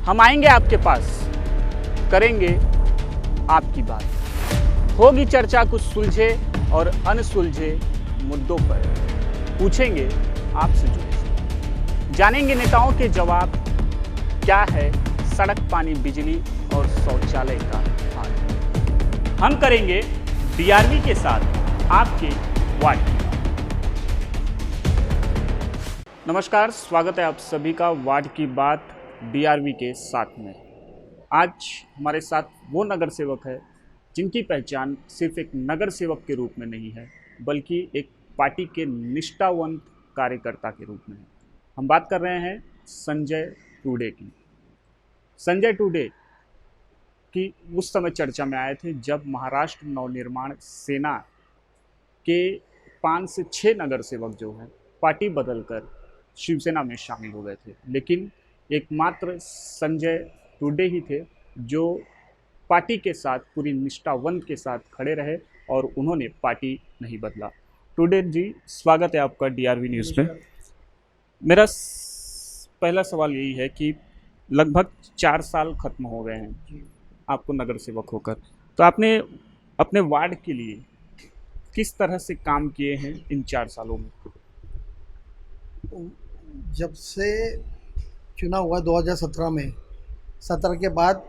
हम आएंगे आपके पास, करेंगे आपकी बात। होगी चर्चा कुछ सुलझे और अनसुलझे मुद्दों पर, पूछेंगे आपसे जुड़े, जानेंगे नेताओं के जवाब। क्या है सड़क, पानी, बिजली और शौचालय का हाल। हम करेंगे डीआरवी के साथ आपके वार्ड की बात। नमस्कार, स्वागत है आप सभी का वार्ड की बात डीआरवी के साथ में। आज हमारे साथ वो नगर सेवक है जिनकी पहचान सिर्फ एक नगर सेवक के रूप में नहीं है, बल्कि एक पार्टी के निष्ठावंत कार्यकर्ता के रूप में है। हम बात कर रहे हैं संजय टूडे की। संजय टूडे की उस समय चर्चा में आए थे जब महाराष्ट्र नवनिर्माण सेना के 5 से 6 नगर सेवक जो हैं पार्टी बदलकर शिवसेना में शामिल हो गए थे, लेकिन एकमात्र संजय टूडे ही थे जो पार्टी के साथ पूरी निष्ठावंत के साथ खड़े रहे और उन्होंने पार्टी नहीं बदला। टूडे जी, स्वागत है आपका डीआरवी न्यूज़ पे। मेरा पहला सवाल यही है कि लगभग 4 साल खत्म हो गए हैं आपको नगर सेवक होकर, तो आपने अपने वार्ड के लिए किस तरह से काम किए हैं इन 4 सालों में? जब से चुनाव हुआ 2017 में, 17 के बाद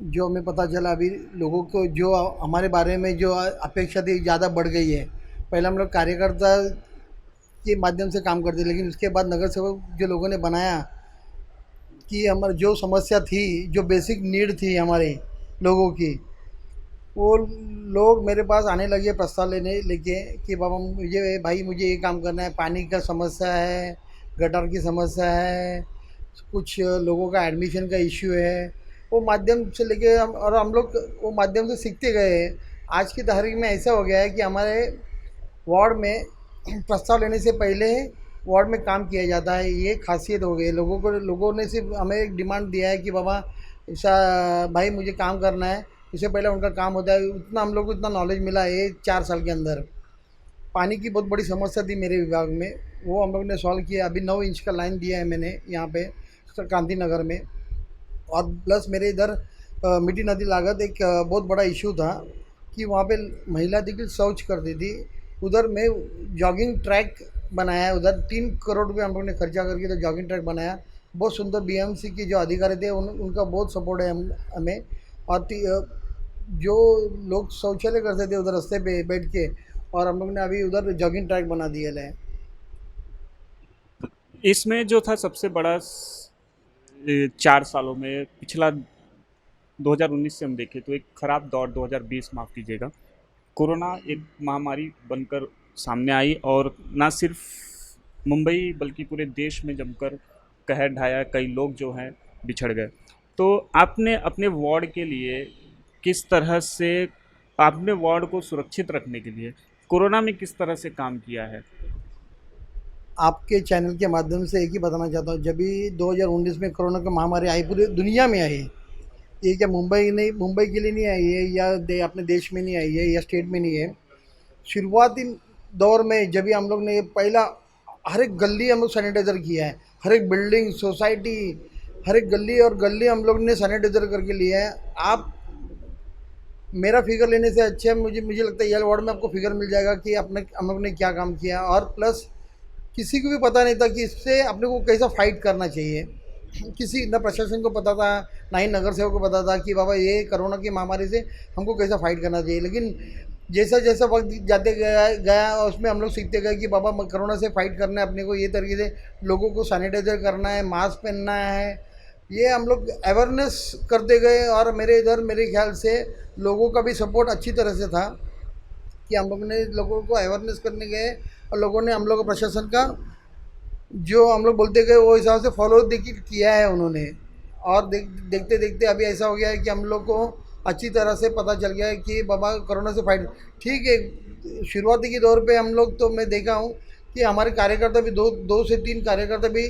जो हमें पता चला, अभी लोगों को जो हमारे बारे में जो अपेक्षा थी ज़्यादा बढ़ गई है। पहले हम लोग कार्यकर्ता के माध्यम से काम करते, लेकिन उसके बाद नगर सेवक जो लोगों ने बनाया कि हमारी जो समस्या थी, जो बेसिक नीड थी हमारे लोगों की, वो लोग मेरे पास आने लगे प्रस्ताव लेके कि बाबा मुझे ये काम करना है। पानी का समस्या है, गटर की समस्या है, कुछ लोगों का एडमिशन का इश्यू है। वो माध्यम से लेके हम लोग वो माध्यम से सीखते गए। आज की तारीख में ऐसा हो गया है कि हमारे वार्ड में प्रस्ताव लेने से पहले वार्ड में काम किया जाता है। ये खासियत हो गई लोगों ने सिर्फ हमें एक डिमांड दिया है कि बाबा ऐसा भाई मुझे काम करना है, इससे पहले उनका काम होता है। उतना हम लोग को इतना नॉलेज मिला है 4 साल के अंदर। पानी की बहुत बड़ी समस्या थी मेरे विभाग में, वो हम लोग ने सॉल्व किया। अभी 9 इंच का लाइन दिया है मैंने यहाँ पे क्रांति नगर में। और प्लस मेरे इधर मिट्टी नदी लागत एक बहुत बड़ा इशू था कि वहाँ पे महिला देखिए शौच करती थी। उधर मैं जॉगिंग ट्रैक बनाया, उधर 3 करोड़ रुपये हम लोग ने खर्चा करके तो जॉगिंग ट्रैक बनाया। बहुत सुंदर बीएमसी के जो अधिकारी थे उनका बहुत सपोर्ट है हमें। और जो लोग शौचालय करते थे उधर रास्ते पे बैठ के, और हम लोग ने अभी उधर जॉगिंग ट्रैक बना दिए है। इसमें जो था सबसे बड़ा 4 सालों में पिछला 2019 से हम देखें तो एक ख़राब दौर 2020, माफ़ कीजिएगा, कोरोना एक महामारी बनकर सामने आई और ना सिर्फ मुंबई बल्कि पूरे देश में जमकर कहर ढाया। कई लोग जो हैं बिछड़ गए। तो आपने अपने वार्ड के लिए किस तरह से, आपने वार्ड को सुरक्षित रखने के लिए कोरोना में किस तरह से काम किया है? आपके चैनल के माध्यम से एक ही बताना चाहता हूँ, जब भी 2019 में कोरोना की महामारी आई, पूरी दुनिया में आई। ये क्या मुंबई के लिए नहीं आई है या अपने देश में नहीं आई है या स्टेट में नहीं है। शुरुआती दौर में जब भी हम लोग ने पहला हर एक गली हम लोग सैनिटाइज़र किया है, हर एक बिल्डिंग, सोसाइटी, हर एक गली और गली हम लोग ने सैनिटाइज़र करके लिया है। आप मेरा फिगर लेने से अच्छा मुझे लगता है ये वार्ड में आपको फिगर मिल जाएगा कि हम लोग ने क्या काम किया। और प्लस किसी को भी पता नहीं था कि इससे अपने को कैसा फाइट करना चाहिए। किसी न प्रशासन को पता था, ना ही नगर सेवक को पता था कि बाबा ये कोरोना की महामारी से हमको कैसा फाइट करना चाहिए। लेकिन जैसा जैसा वक्त जाते गया उसमें हम लोग सीखते गए कि बाबा कोरोना से फाइट करना है अपने को, ये तरीके से लोगों को सैनिटाइज़र करना है, मास्क पहनना है। ये हम लोग अवेयरनेस करते गए और मेरे ख्याल से लोगों का भी सपोर्ट अच्छी तरह से था कि हम लोग ने लोगों को अवेयरनेस करने गए और लोगों ने हम लोग प्रशासन का जो हम लोग बोलते गए वो हिसाब से फॉलो किया है उन्होंने। और देखते देखते अभी ऐसा हो गया है कि हम लोग को अच्छी तरह से पता चल गया है कि बाबा कोरोना से फाइट ठीक है। शुरुआती के दौर पे हम लोग तो मैं देखा हूँ कि हमारे कार्यकर्ता भी दो से 3 कार्यकर्ता भी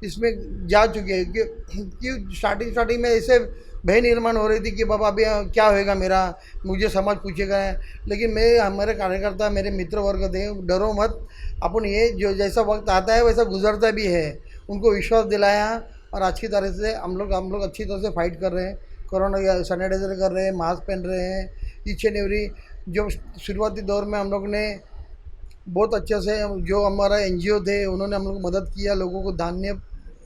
इसमें जा चुके हैं कि स्टार्टिंग में ऐसे भय निर्माण हो रही थी कि बाबा अभी क्या होएगा मेरा, मुझे समाज पूछेगा। लेकिन हमारे कार्यकर्ता, मेरे मित्र वर्ग थे, डरो मत, अपन ये जो जैसा वक्त आता है वैसा गुजरता भी है, उनको विश्वास दिलाया और आज की तारीख से हम लोग अच्छी तरह से फाइट कर रहे हैं। कोरोना सैनिटाइजर कर रहे हैं, मास्क पहन रहे हैं, ईच एंड एवरी। जो शुरुआती दौर में हम लोग ने बहुत अच्छे से, जो हमारा एनजीओ थे उन्होंने हम लोग को मदद किया, लोगों को धान्य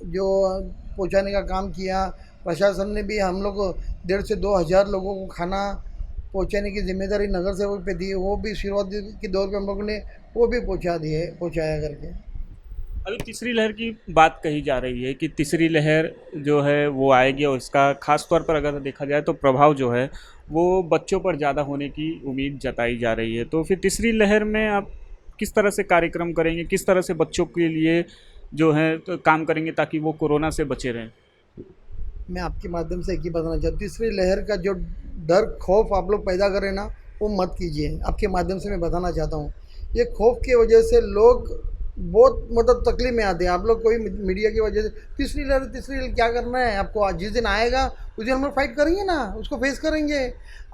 जो पहुंचाने का काम किया। प्रशासन ने भी हम लोग को 1,500 से 2,000 लोगों को खाना पहुंचाने की जिम्मेदारी नगर सेवक पे दी। वो भी शुरुआती के दौर पे हम लोगों ने वो भी पहुंचाया करके। अभी तीसरी लहर की बात कही जा रही है कि तीसरी लहर जो है वो आएगी, और इसका खास तौर पर अगर देखा जाए तो प्रभाव जो है वो बच्चों पर ज़्यादा होने की उम्मीद जताई जा रही है। तो फिर तीसरी लहर में आप किस तरह से कार्यक्रम करेंगे, किस तरह से बच्चों के लिए जो है तो काम करेंगे ताकि वो कोरोना से बचे रहें? मैं आपके माध्यम से एक ही बताना चाहता हूँ, तीसरी लहर का जो डर खौफ आप लोग पैदा करें ना, वो मत कीजिए। आपके माध्यम से मैं बताना चाहता हूँ, ये खौफ की वजह से लोग बहुत मतलब तकलीफ में आते हैं। आप लोग कोई मीडिया की वजह से तीसरी लहर क्या करना है आपको? आज जिस दिन आएगा उस दिन हम लोग फाइट करेंगे ना, उसको फेस करेंगे।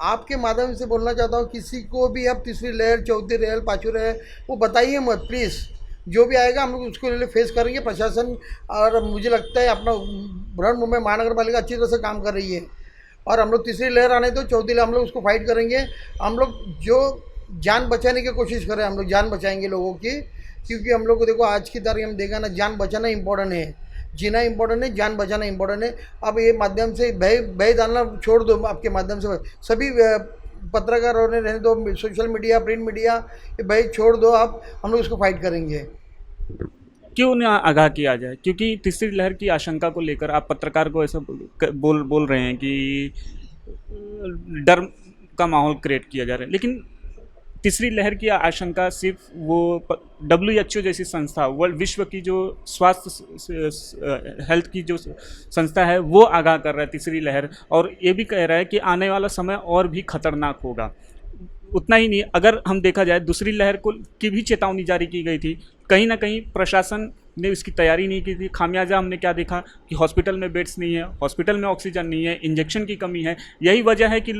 आपके माध्यम से बोलना चाहता हूँ, किसी को भी आप तीसरी लहर, चौथी लहर, पाँचवीं लहर वो बताइए मत प्लीज़। जो भी आएगा हम लोग उसको लिए फेस करेंगे। प्रशासन और मुझे लगता है अपना बृहन-मुंबई महानगर पालिका अच्छी तरह से काम कर रही है। और हम लोग तीसरी लहर आने दो, चौथी लहर हम लोग उसको फाइट करेंगे। हम लोग जो जान बचाने की कोशिश करें, हम लोग जान बचाएंगे लोगों की। क्योंकि हम लोग को देखो आज की तारीख हम देखा ना, जान बचाना इंपॉर्टेंट है, जीना इंपॉर्टेंट है, जान बचाना इंपॉर्टेंट है। अब ये माध्यम से भय भय डालना छोड़ दो। आपके माध्यम से सभी पत्रकार होने रहने दो, सोशल मीडिया, प्रिंट मीडिया, ये भय छोड़ दो आप। हम लोग इसको फाइट करेंगे। क्यों ना आगाह किया जाए? क्योंकि तीसरी लहर की आशंका को लेकर आप पत्रकार को ऐसा बोल रहे हैं कि डर का माहौल क्रिएट किया जा रहा है, लेकिन तीसरी लहर की आशंका सिर्फ वो WHO जैसी संस्था, वर्ल्ड विश्व की जो स्वास्थ्य हेल्थ की जो संस्था है वो आगाह कर रहा है तीसरी लहर, और ये भी कह रहा है कि आने वाला समय और भी खतरनाक होगा। उतना ही नहीं, अगर हम देखा जाए दूसरी लहर को की भी चेतावनी जारी की गई थी। कहीं ना कहीं प्रशासन ने उसकी तैयारी नहीं की थी। खामियाजा हमने क्या देखा कि हॉस्पिटल में बेड्स नहीं है, हॉस्पिटल में ऑक्सीजन नहीं है, इंजेक्शन की कमी है। यही वजह है कि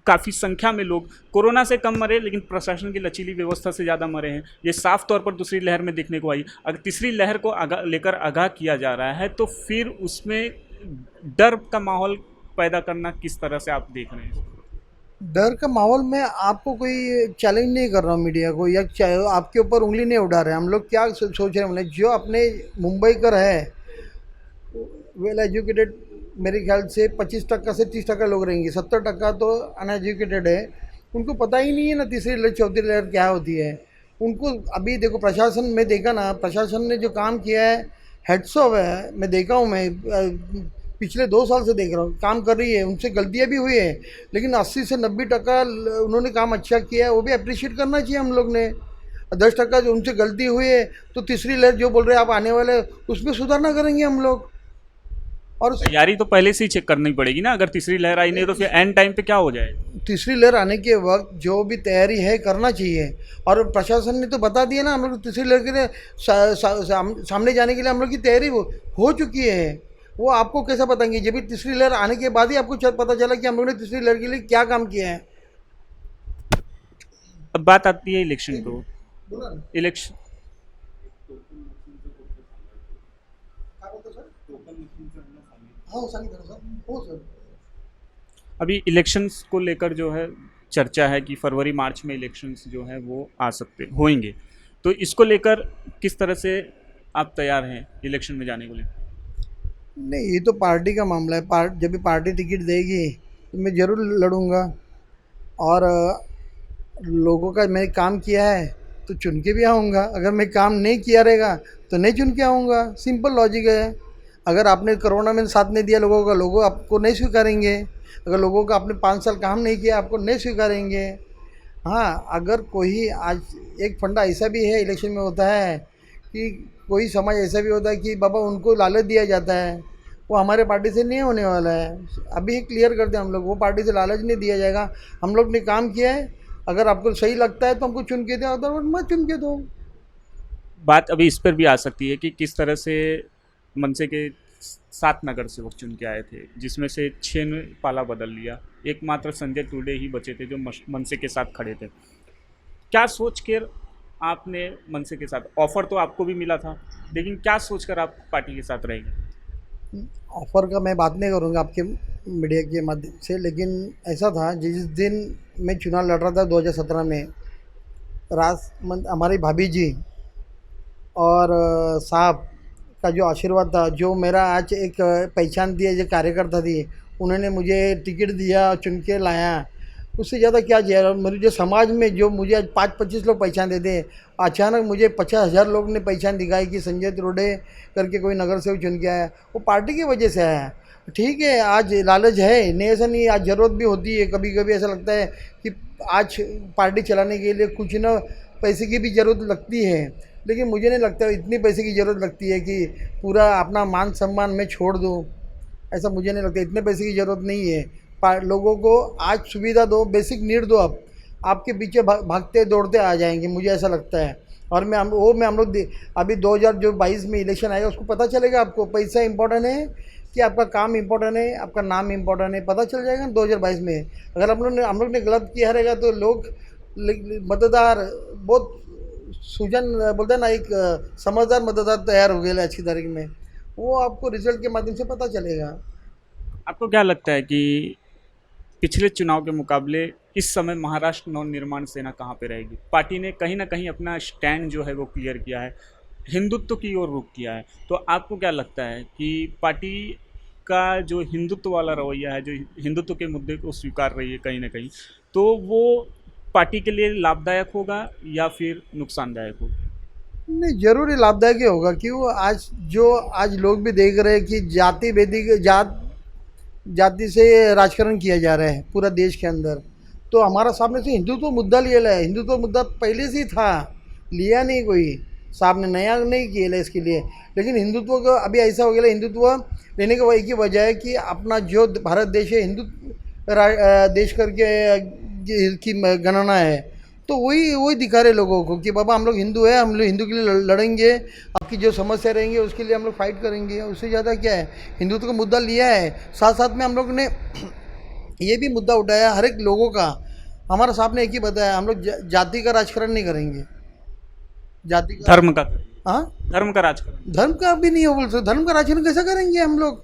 काफ़ी संख्या में लोग कोरोना से कम मरे, लेकिन प्रशासन की लचीली व्यवस्था से ज़्यादा मरे हैं। ये साफ तौर पर दूसरी लहर में देखने को आई। अगर तीसरी लहर को लेकर आगाह किया जा रहा है तो फिर उसमें डर का माहौल पैदा करना किस तरह से आप देख रहे हैं? डर का माहौल में आपको कोई चैलेंज नहीं कर रहा हूँ मीडिया को, या आपके ऊपर उंगली नहीं उठा रहे हैं। हम लोग क्या सोच रहे हैं, जो अपने मुंबई कर है वेल एजुकेटेड, मेरे ख्याल से 25% से 30% लोग रहेंगे, 70% तो अनएजुकेटेड है। उनको पता ही नहीं है ना तीसरी लहर चौथी लहर क्या होती है। उनको अभी देखो प्रशासन में देखा ना, प्रशासन ने जो काम किया है हेड्स ऑफ है। मैं देखा हूँ, मैं पिछले 2 साल से देख रहा हूँ, काम कर रही है। उनसे गलतियाँ भी हुई है, लेकिन 80 से 90% उन्होंने काम अच्छा किया है, वो भी अप्रिशिएट करना चाहिए हम लोग ने। 10% जो उनसे गलती हुई है, तो तीसरी लहर जो बोल रहे हैं आप आने वाले, उसमें सुधारना करेंगे हम लोग। और तैयारी तो पहले से ही चेक करनी पड़ेगी ना। अगर तीसरी लहर आई नहीं तो फिर एंड टाइम पे क्या हो जाएगा? तीसरी लहर आने के वक्त जो भी तैयारी है करना चाहिए। और प्रशासन ने तो बता दिया ना, हम लोग तीसरी लहर के लिए सामने जाने के लिए हम लोग की तैयारी हो चुकी है। वो आपको कैसा बताएंगे? जब भी तीसरी लहर आने के बाद ही आपको पता चला कि हम लोग ने तीसरी लहर के लिए क्या काम किया है। अब बात आती है इलेक्शन को। इलेक्शन हाँ सांगितलं सर, हो सर। अभी इलेक्शंस को लेकर जो है चर्चा है कि फरवरी मार्च में इलेक्शंस जो है वो आ सकते होंगे। तो इसको लेकर किस तरह से आप तैयार हैं इलेक्शन में जाने को लेकर? नहीं, ये तो पार्टी का मामला है। जब भी पार्टी टिकट देगी तो मैं ज़रूर लड़ूंगा। और लोगों का मैंने काम किया है तो चुन के भी आऊँगा। अगर मैं काम नहीं किया रहेगा तो नहीं चुन के आऊँगा। सिंपल लॉजिक है। अगर आपने कोरोना में साथ नहीं दिया लोगों का, लोग आपको नहीं स्वीकारेंगे। अगर लोगों का आपने 5 साल काम नहीं किया, आपको नहीं स्वीकारेंगे। हाँ, अगर कोई आज एक फंडा ऐसा भी है इलेक्शन में होता है कि कोई समाज ऐसा भी होता है कि बाबा उनको लालच दिया जाता है, वो हमारे पार्टी से नहीं होने वाला है। अभी क्लियर कर दें हम लोग, वो पार्टी से लालच नहीं दिया जाएगा। हम लोग ने काम किया है, अगर आपको सही लगता है तो हमको चुन के दो, अदरवाइज मत चुन के दो। बात अभी इस पर भी आ सकती है कि किस तरह से मनसे के 7 नगर सेवक चुन के आए थे, जिसमें से 6 ने पाला बदल लिया। एकमात्र संजय टुडे ही बचे थे जो मनसे के साथ खड़े थे। क्या सोच कर आपने मनसे के साथ, ऑफर तो आपको भी मिला था, लेकिन क्या सोचकर आप पार्टी के साथ रहेंगे? ऑफ़र का मैं बात नहीं करूँगा आपके मीडिया के माध्यम से, लेकिन ऐसा था जिस दिन मैं चुनाव लड़ रहा था 2017 में, हमारी भाभी जी और साहब का जो आशीर्वाद था, जो मेरा आज एक पहचान दिया, जो कार्यकर्ता थी, उन्होंने मुझे टिकट दिया, चुन के लाया। उससे ज़्यादा क्या चाहिए? मेरे जो समाज में जो मुझे आज 5-25 लोग पहचान देते हैं, अचानक मुझे 50,000 लोग ने पहचान दिखाई कि संजय तिरोडे करके कोई नगर सेवक चुन के आया, वो पार्टी की वजह से आया। ठीक है, आज लालच है, नहीं ऐसा नहीं, आज ज़रूरत भी होती है, कभी कभी ऐसा लगता है कि आज पार्टी चलाने के लिए कुछ ना पैसे की भी ज़रूरत लगती है, लेकिन मुझे नहीं लगता इतनी पैसे की ज़रूरत लगती है कि पूरा अपना मान सम्मान मैं छोड़ दूँ। ऐसा मुझे नहीं लगता, इतने पैसे की ज़रूरत नहीं है। लोगों को आज सुविधा दो, बेसिक नीड दो, आप आपके पीछे भागते दौड़ते आ जाएंगे, मुझे ऐसा लगता है। और हम लोग अभी 2022 में इलेक्शन आएगा, उसको पता चलेगा आपको पैसा इंपॉर्टेंट है कि आपका काम इंपॉर्टेंट है, आपका नाम इंपॉर्टेंट है, पता चल जाएगा 2022 में। अगर हम लोग ने गलत किया रहेगा तो लोग मतदार बहुत सूजन बोलते हैं ना, एक समझदार मतदार तैयार हो गए अच्छी तारीख में, वो आपको रिजल्ट के माध्यम से पता चलेगा। आपको क्या लगता है कि पिछले चुनाव के मुकाबले इस समय महाराष्ट्र नवनिर्माण सेना कहाँ पे रहेगी? पार्टी ने कहीं ना कहीं अपना स्टैंड जो है वो क्लियर किया है, हिंदुत्व की ओर रुख किया है। तो आपको क्या लगता है कि पार्टी का जो हिंदुत्व वाला रवैया है, जो हिंदुत्व के मुद्दे को स्वीकार रही है कहीं ना कहीं, तो वो पार्टी के लिए लाभदायक होगा या फिर नुकसानदायक होगा? नहीं, ज़रूर ही लाभदायक ही होगा। क्यों? आज लोग भी देख रहे हैं कि जाति से राजकारण किया जा रहा है पूरा देश के अंदर। तो हमारा सामने से हिंदुत्व मुद्दा लिया है, हिंदुत्व मुद्दा पहले से ही था, लिया नहीं कोई, साहब ने नया नहीं किया है इसके लिए। लेकिन हिंदुत्व का अभी ऐसा हो गया, हिंदुत्व लेने का एक ही वजह है कि अपना जो भारत देश है देश करके की गणना है, तो वही दिखा रहे लोगों को कि बाबा हम लोग हिंदू है, हम लोग हिंदू के लिए लड़ेंगे, आपकी जो समस्या रहेंगे उसके लिए हम लोग फाइट करेंगे। उससे ज़्यादा क्या है? हिंदुत्व का मुद्दा लिया है, साथ साथ में हम लोग ने ये भी मुद्दा उठाया हर एक लोगों का। हमारा साहब ने एक ही बताया, हम लोग जाति का राजकारण नहीं करेंगे, जाति का धर्म का। हाँ, धर्म का राजकारण। धर्म का भी नहीं हो बोल सकते। धर्म का राजकारण कैसे करेंगे हम लोग?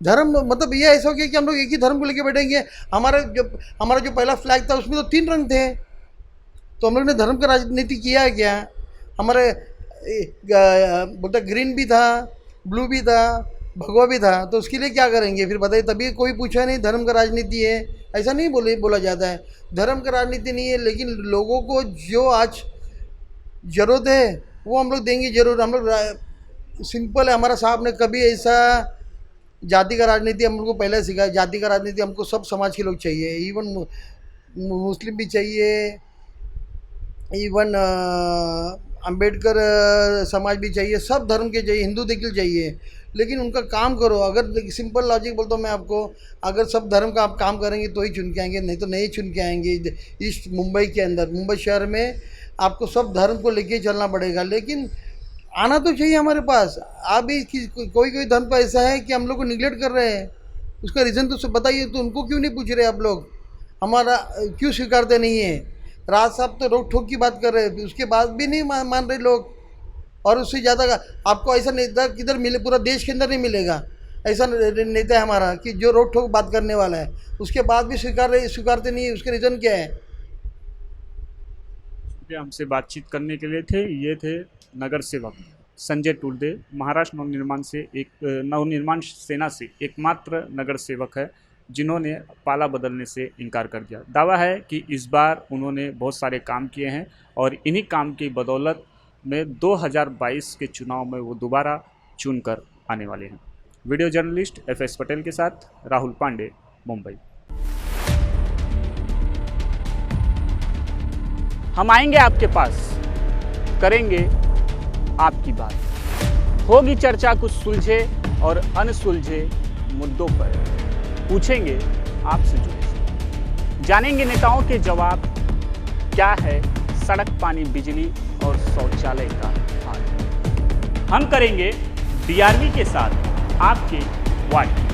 धर्म मतलब ये ऐसा हो गया कि हम लोग एक ही धर्म को लेकर बैठेंगे। हमारा जो पहला फ्लैग था उसमें तो 3 रंग थे, तो हम लोग ने धर्म का राजनीति किया है क्या? हमारे बोलता ग्रीन भी था, ब्लू भी था, भगवा भी था, तो उसके लिए क्या करेंगे फिर बताइए? तभी कोई पूछा नहीं धर्म का राजनीति है, ऐसा नहीं बोला जाता है। धर्म का राजनीति नहीं है, लेकिन लोगों को जो आज ज़रूरत है वो हम लोग देंगे ज़रूर। हम लोग सिंपल है, हमारा साहब ने कभी ऐसा जाति का राजनीति हम लोग को पहले सिखाया। जाति का राजनीति हमको सब समाज के लोग चाहिए, इवन मुस्लिम भी चाहिए, इवन अंबेडकर समाज भी चाहिए, सब धर्म के चाहिए, हिंदू देखिल चाहिए, लेकिन उनका काम करो। अगर सिंपल लॉजिक बोलता हूँ मैं आपको, अगर सब धर्म का आप काम करेंगे तो ही चुन के आएंगे, नहीं तो नहीं चुन के आएंगे। ईस्ट मुंबई के अंदर, मुंबई शहर में आपको सब धर्म को लेके चलना पड़ेगा, लेकिन आना तो चाहिए हमारे पास। अभी कोई धर्म का ऐसा है कि हम लोग को निगलेक्ट कर रहे हैं, उसका रीज़न तो बताइए। तो उनको क्यों नहीं पूछ रहे आप लोग? हमारा क्यों स्वीकारते नहीं है? राज साहब तो रोक ठोक की बात कर रहे थे, उसके बाद भी नहीं मान रहे लोग। और उससे ज़्यादा आपको ऐसा नेता किधर मिले? पूरा देश के अंदर नहीं मिलेगा ऐसा नेता है हमारा कि जो रोक ठोक बात करने वाला है, उसके बाद भी स्वीकारते नहीं है। उसके रीज़न क्या है? हमसे बातचीत करने के लिए ये थे नगर सेवक संजय टुल्डे, महाराष्ट्र नवनिर्माण सेना से एकमात्र नगर सेवक है जिन्होंने पाला बदलने से इनकार कर दिया। दावा है कि इस बार उन्होंने बहुत सारे काम किए हैं और इन्हीं काम की बदौलत में 2022 के चुनाव में वो दोबारा चुन कर आने वाले हैं। वीडियो जर्नलिस्ट FS पटेल के साथ राहुल पांडे, मुंबई। हम आएंगे आपके पास, करेंगे आपकी बात, होगी चर्चा कुछ सुलझे और अनसुलझे मुद्दों पर, पूछेंगे आपसे जुड़े, जानेंगे नेताओं के जवाब, क्या है सड़क, पानी, बिजली और शौचालय का हाल। हम करेंगे DRV के साथ आपके वार्ड की